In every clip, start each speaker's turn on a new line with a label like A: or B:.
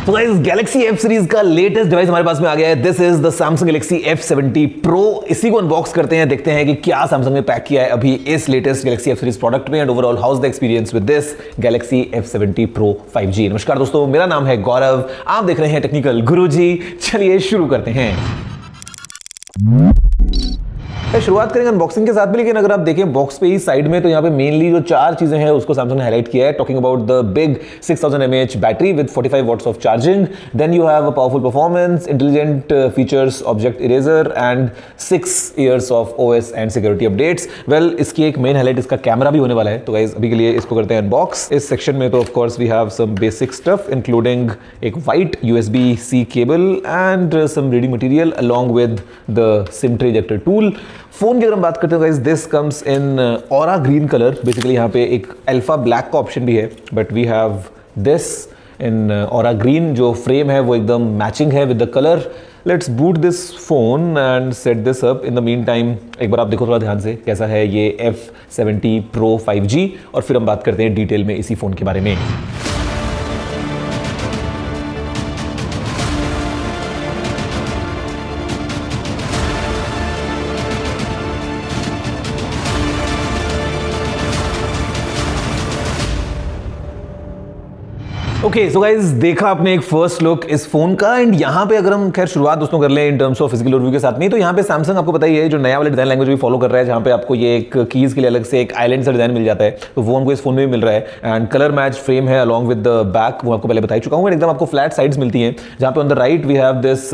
A: तो guys Galaxy F series का latest device हमारे पास में आ गया है। This is the Samsung Galaxy F70 Pro। इसी को अनबॉक्स करते हैं, देखते हैं कि क्या सैमसंग ने पैक किया है अभी इस latest Galaxy F series product में, and overall how is the experience with this Galaxy F70 Pro 5G। नमस्कार दोस्तों, मेरा नाम है गौरव, आप देख रहे हैं टेक्निकल गुरुजी। चलिए शुरू करते हैं। शुरुआत करेंगे अनबॉक्सिंग के साथ में, लेकिन अगर आप देखें बॉक्स पे ही साइड में तो यहाँ पे मेनली जो चार चीजें हैं उसको सैमसंग ने हाईलाइट किया है। Talking about the big 6000 mAh battery with 45 watts of charging, then you have a powerful performance, intelligent features, object eraser and 6 years of OS and security updates. Well, इसकी एक मेन हाईलाइट इसका camera भी होने वाला है, तो guys अभी के लिए इसको करते हैं अनबॉक्स। इस सेक्शन में तो of course we have some basic stuff including एक white USB-C cable and some reading material along with the sim tray ejector tool. Phone की अगर हम बात करते हैं guys, this comes in aura green colour. Basically यहाँ पे एक अल्फा ब्लैक का ऑप्शन भी है, but we have this in aura green. जो फ्रेम है वो एकदम मैचिंग है with the colour. Let's boot this phone and set this up. In the mean time एक बार आप देखो थोड़ा ध्यान से कैसा है ये F70 Pro 5G, और फिर हम बात करते हैं डिटेल में इसी फोन के बारे में। ओके सो गाइज, देखा आपने एक फर्स्ट लुक इस फोन का, एंड यहाँ पे अगर हम खैर शुरुआत दोस्तों कर लें इन टर्म्स ऑफ फिजिकल रिव्यू के साथ में, तो यहाँ पे सैमसंग आपको पता ही है जो नया वाला डिजाइन लैंग्वेज भी फॉलो कर रहा है, जहाँ पे आपको ये एक कीज के लिए अलग से एक आइलैंड सा डिजाइन मिल जाता है, तो वो हमको इस फोन में भी मिल रहा है। एंड कलर मैच फ्रेम है अलॉन्ग विद द बैक, वो आपको पहले बता चुका हूँ। एकदम आपको फ्लैट साइड्स मिलती हैं, जहाँ पे on the right we have this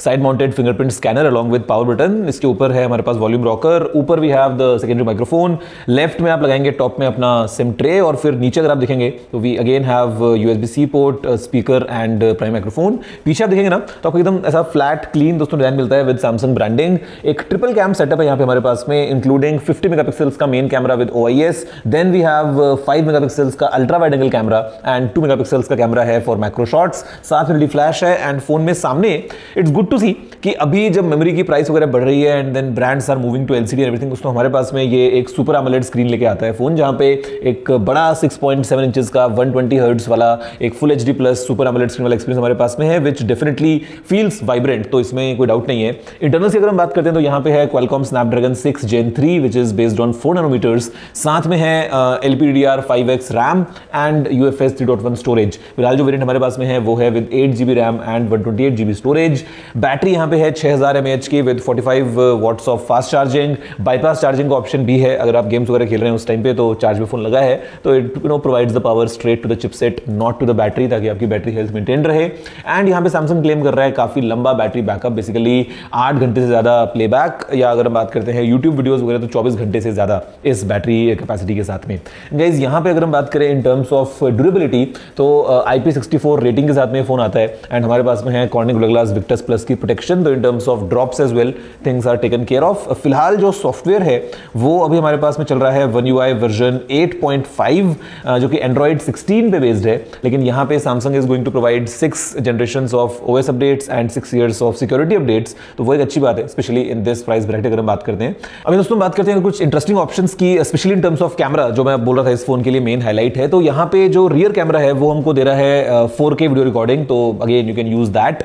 A: side mounted fingerprint scanner along with power button. इसके ऊपर है हमारे पास वॉल्यूम रॉकर, ऊपर we have the secondary microphone, left में आप लगाएंगे टॉप में अपना सिम ट्रे, और फिर नीचे अगर आप देखेंगे तो we again have USB-C port, speaker and prime microphone. पीछे आप देखेंगे ना तो आपको एकदम ऐसा फ्लैट क्लीन दोस्तों डिजाइन मिलता है विद सैमसंग ब्रांडिंग। एक ट्रिपल कैम सेटअप है यहाँ पे हमारे पास में, इंक्लूडिंग 50 मेगापिक्सल्स का main camera with OIS, then we have 5 megapixels का ultra wide angle camera and 2 megapixels का कैमरा है फॉर मैक्रो शॉट्स। साथ में फ्लैश है, एंड फोन में सामने इट्स गुड टू सी कि अभी जब मेमोरी की प्राइस वगैरह बढ़ रही है and then brands are moving to LCD everything, दोस्तों हमारे पास में ये एक सुपर AMOLED स्क्रीन लेके आता है फोन, जहाँ पे एक बड़ा 6.7 इंचेस का 120 हर्ट्ज वाला एक full HD plus super AMOLED screen वाला एक्सपीरियंस हमारे पास में है, विच डेफिनेटली फील्स वाइब्रेंट, तो इसमें कोई डाउट नहीं है। इंटरनल की अगर हम बात करते हैं तो यहाँ पे है Qualcomm Snapdragon 6 Gen 3 which is based on 4 nanometres. साथ में है LPDDR5X RAM and UFS 3.1 storage. फिलहाल जो वेरिएंट हमारे पास में है वो है with 8GB RAM and 128GB storage. Battery यहाँ पे है 6000 mAh की with 45 watts of fast charging. Bypass charging का ऑप्शन भी है, अगर आप गेम्स वगैरह खेल रहे हैं उस टाइम पे तो चार्ज में फोन लगा है तो it provides the power straight to the chipset, not to the battery, ताकि आपकी बैटरी हेल्थ मेंटेन रहे। एंड यहाँ पे सैमसंग क्लेम कर रहा है काफी लंबा बैटरी बैकअप, बेसिकली 8 घंटे से ज्यादा प्लेबैक, या अगर हम बात करते हैं यूट्यूब वीडियोस वगैरह तो 24 घंटे से ज्यादा इस बैटरी कैपेसिटी के साथ में। गाइस यहाँ पे अगर हम बात करें इन टर्म्स ऑफ ड्यूरेबिलिटी तो IP64 रेटिंग के साथ में फोन आता है, एंड हमारे पास में है Corning Gorilla Glass Victus plus की प्रोटेक्शन, तो in terms of drops as well things are taken care of. फिलहाल जो सॉफ्टवेयर है वो अभी हमारे पास में चल रहा है One UI वर्जन 8.5 जो कि Android 16 पे बेस्ड है, लेकिन यहाँ पे Samsung is going to provide 6 generations of OS updates and 6 years of security updates, तो वो एक अच्छी बात है specially in this price bracket अगर हम बात करते हैं। अभी दोस्तों बात करते हैं कुछ इंटरेस्टिंग ऑप्शंस की, specially in terms of camera, जो मैं बोल रहा था इस फोन के लिए मेन हाईलाइट है। तो यहाँ पे जो रियर कैमरा है वो हमको दे रहा है 4K वीडियो रिकॉर्डिंग, तो again you can use that.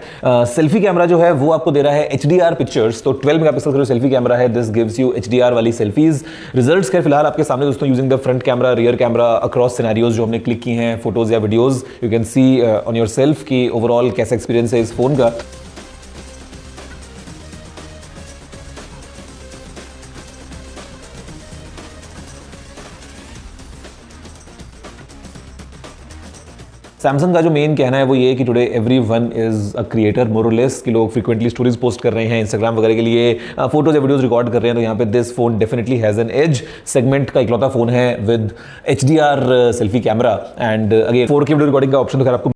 A: Selfie camera जो है वो आपको दे रहा है HDR पिक्चर्स, तो 12 मेगापिक्सल का जो सेल्फी कैमरा है दिस गिव्स यू HDR वाली सेल्फीज। रिजल्ट्स के फिलहाल आपके सामने दोस्तों, using the front camera, rear camera across scenarios जो हमने क्लिक की हैं फोटोज या videos, you can see on your self की ओवरऑल कैसा एक्सपीरियंस है इस फोन का। सैमसंग का जो मेन कहना है वो ये है कि today everyone is a creator more और लेस, कि लोग फ्रीक्वेंटली स्टोरीज पोस्ट कर रहे हैं इंस्टाग्राम वगैरह के लिए, फोटोज या वीडियोज रिकॉर्ड कर रहे हैं, तो यहाँ पे this phone definitely has an edge. Segment का इकलौता फोन है with HDR selfie camera, and again 4K video recording का ऑप्शन तो खैर आपको